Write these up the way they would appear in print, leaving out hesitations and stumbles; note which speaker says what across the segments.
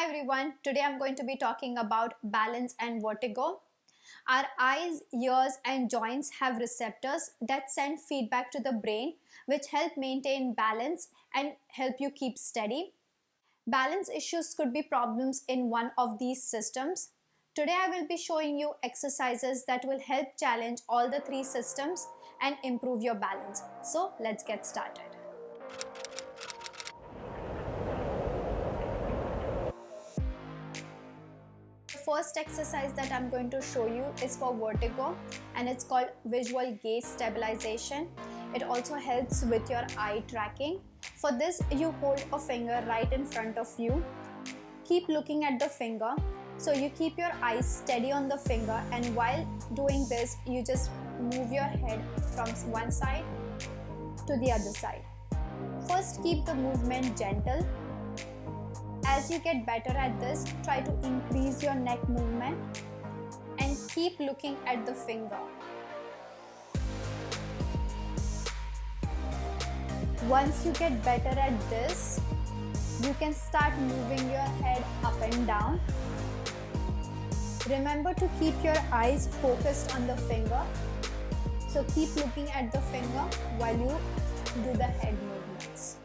Speaker 1: Hi everyone, today I'm going to be talking about balance and vertigo. Our eyes, ears and joints have receptors that send feedback to the brain which help maintain balance and help you keep steady. Balance issues could be problems in one of these systems. Today I will be showing you exercises that will help challenge all the three systems and improve your balance. So let's get started. The first exercise that I'm going to show you is for vertigo and it's called visual gaze stabilization. It also helps with your eye tracking. For this, you hold a finger right in front of you. Keep looking at the finger. So you keep your eyes steady on the finger, and while doing this, you just move your head from one side to the other side. First, keep the movement gentle. As you get better at this, try to increase your neck movement and keep looking at the finger. Once you get better at this, you can start moving your head up and down. Remember to keep your eyes focused on the finger. So keep looking at the finger while you do the head movements.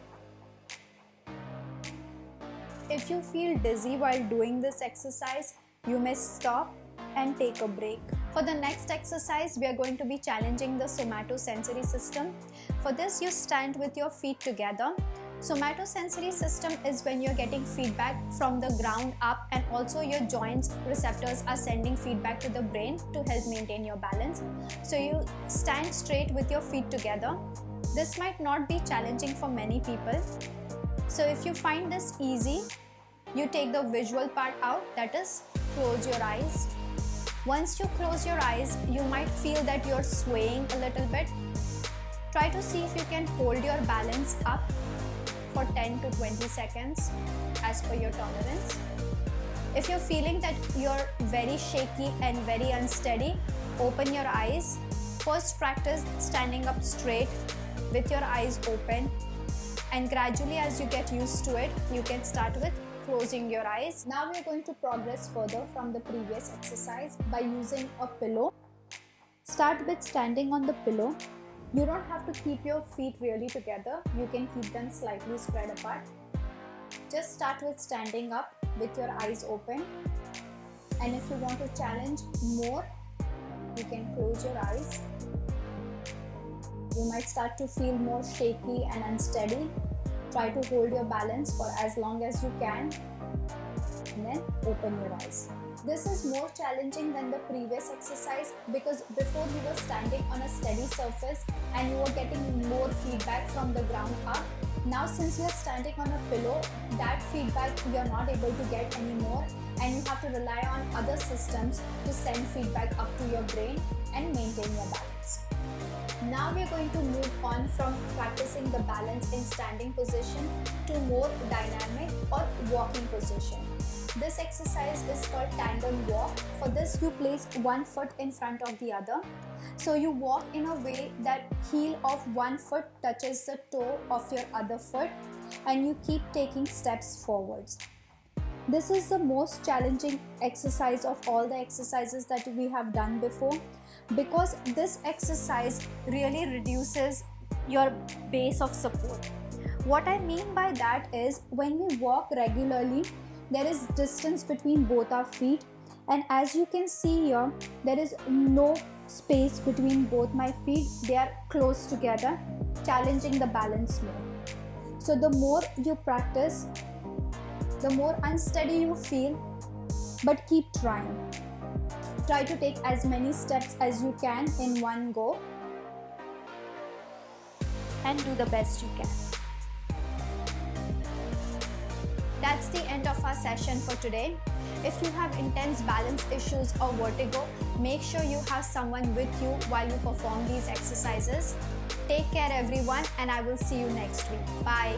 Speaker 1: If you feel dizzy while doing this exercise, you may stop and take a break. For the next exercise, we are going to be challenging the somatosensory system. For this, you stand with your feet together. Somatosensory system is when you're getting feedback from the ground up, and also your joints receptors are sending feedback to the brain to help maintain your balance. So you stand straight with your feet together. This might not be challenging for many people. So if you find this easy, you take the visual part out, that is, close your eyes. Once you close your eyes, you might feel that you're swaying a little bit. Try to see if you can hold your balance up for 10 to 20 seconds as per your tolerance. If you're feeling that you're very shaky and very unsteady, open your eyes. First, practice standing up straight with your eyes open. And gradually, as you get used to it, you can start with closing your eyes. Now we are going to progress further from the previous exercise by using a pillow. Start with standing on the pillow. You don't have to keep your feet really together. You can keep them slightly spread apart. Just start with standing up with your eyes open. And if you want to challenge more, you can close your eyes. You might start to feel more shaky and unsteady. Try to hold your balance for as long as you can, and then open your eyes. This is more challenging than the previous exercise because before you were standing on a steady surface and you were getting more feedback from the ground up. Now since you are standing on a pillow, that feedback you are not able to get anymore, and you have to rely on other systems to send feedback up to your brain and maintain your balance. Now we are going to move on from practicing the balance in standing position to more dynamic or walking position. This exercise is called tandem walk. For this, you place one foot in front of the other. So you walk in a way that heel of one foot touches the toe of your other foot, and you keep taking steps forwards. This is the most challenging exercise of all the exercises that we have done before, because this exercise really reduces your base of support. What I mean by that is, when we walk regularly, there is distance between both our feet, and as you can see here, there is no space between both my feet. They are close together, challenging the balance more. So the more you practice, the more unsteady you feel, but keep trying. Try to take as many steps as you can in one go and do the best you can. That's the end of our session for today. If you have intense balance issues or vertigo, make sure you have someone with you while you perform these exercises. Take care everyone, and I will see you next week. Bye.